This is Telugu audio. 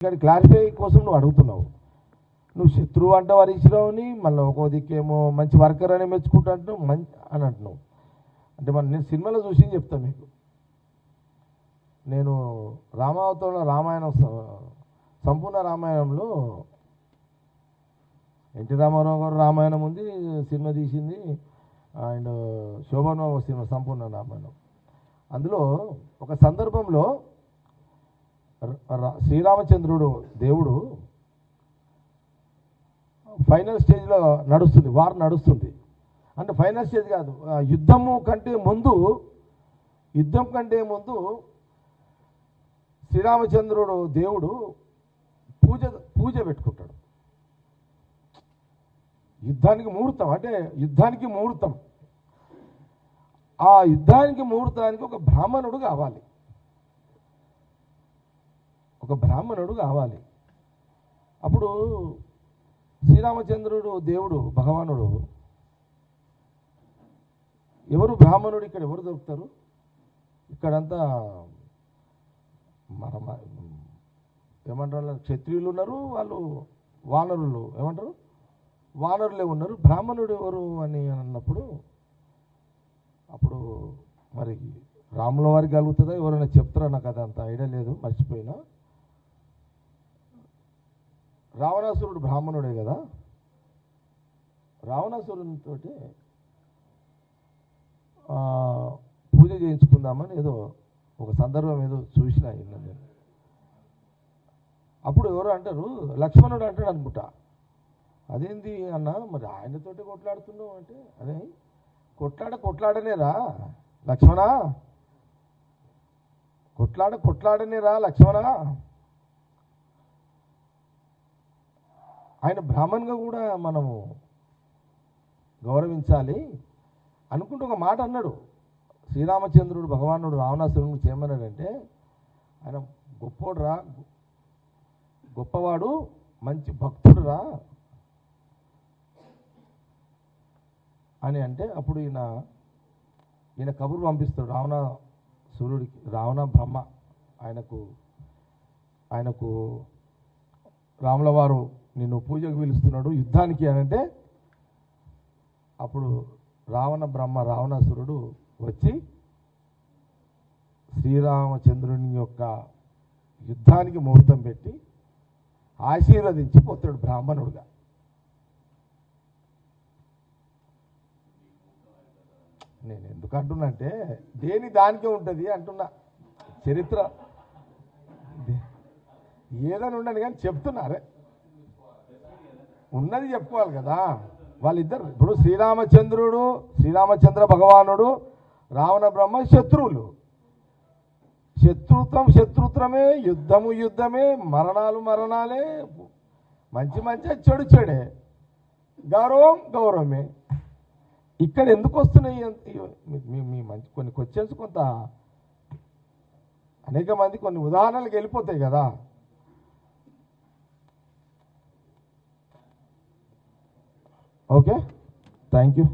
ఇక్కడ క్లారిఫై కోసం నువ్వు అడుగుతున్నావు. నువ్వు శత్రువు అంటే వరించినావుని మళ్ళీ ఒక్కో దిక్కేమో మంచి వర్కర్ అని మెచ్చుకుంటా అంటున్నావు, మంచి అని అంటున్నావు. అంటే మరి నేను సినిమాలో చూసి చెప్తాను మీకు. నేను రామావతారంలో రామాయణం సంపూర్ణ రామాయణంలో ఎన్టీ రామారావు గారు రామాయణం ఉంది, సినిమా తీసింది. అండ్ శోభన్ సినిమా సంపూర్ణ రామాయణం. అందులో ఒక సందర్భంలో శ్రీరామచంద్రుడు దేవుడు ఫైనల్ స్టేజ్లో నడుస్తుంది, వార్ నడుస్తుంది. అంటే ఫైనల్ స్టేజ్ కాదు, యుద్ధం కంటే ముందు శ్రీరామచంద్రుడు దేవుడు పూజ పెట్టుకుంటాడు. యుద్ధానికి ముహూర్తం, అంటే యుద్ధానికి ముహూర్తం. ఆ యుద్ధానికి ముహూర్తానికి ఒక బ్రాహ్మణుడు కావాలి. అప్పుడు శ్రీరామచంద్రుడు దేవుడు భగవానుడు ఎవరు బ్రాహ్మణుడు ఇక్కడ ఎవరు దొరుకుతారు? ఇక్కడంతా మన ఏమంటారు, క్షత్రియులు ఉన్నారు, వాళ్ళు వానరులు ఏమంటారు, వానరులే ఉన్నారు. బ్రాహ్మణుడు ఎవరు అని అన్నప్పుడు అప్పుడు మరి రాముల వారికి కలుగుతుందా, ఎవరైనా చెప్తారా? నాకు అది అంత ఐడియా లేదు, మర్చిపోయినా. రావణాసురుడు బ్రాహ్మణుడే కదా. రావణాసురునితో పూజ చేయించుకుందామని ఏదో ఒక సందర్భం ఏదో చూసిన నేను. అప్పుడు ఎవరు అంటారు, లక్ష్మణుడు అంటాడు అనుకుంటా. అదేంది అన్న, మరి ఆయనతోటి కొట్లాడుతున్నావు అంటే, అదే కొట్లాడనేరా లక్ష్మణ, కొట్లాడనేరా లక్ష్మణ. ఆయన బ్రాహ్మణ్గా కూడా మనము గౌరవించాలి అనుకుంటూ ఒక మాట అన్నాడు. శ్రీరామచంద్రుడు భగవానుడు రావణాసురుడిని చేయమన్నాడంటే, ఆయన గొప్పవాడు, మంచి భక్తుడురా అని అంటే, అప్పుడు ఈయన కబురు పంపిస్తాడు రావణాసురుడికి. రావణ బ్రహ్మ ఆయనకు రాముల వారు నిన్ను పూజకు పిలుస్తున్నాడు యుద్ధానికి అని అంటే, అప్పుడు రావణాసురుడు వచ్చి శ్రీరామచంద్రుని యొక్క యుద్ధానికి ముహూర్తం పెట్టి ఆశీర్వదించి పోతాడు బ్రాహ్మణుడుగా. నేను ఎందుకు అంటున్నా అంటే, దేని దానికే ఉంటుంది అంటున్నా. చరిత్ర ఏదని ఉండని కానీ చెప్తున్నారే, ఉన్నది చెప్పుకోవాలి కదా. వాళ్ళిద్దరు ఇప్పుడు శ్రీరామచంద్ర భగవానుడు, రావణ బ్రహ్మ శత్రువులు. శత్రుత్వమే, యుద్ధమే, మరణాలే, మంచి చెడే, గౌరవమే. ఇక్కడ ఎందుకు వస్తున్నాయి మీ మంచి కొన్ని క్వశ్చన్స్, కొంత అనేక మంది కొన్ని ఉదాహరణలకు వెళ్ళిపోతాయి కదా. Okay, thank you.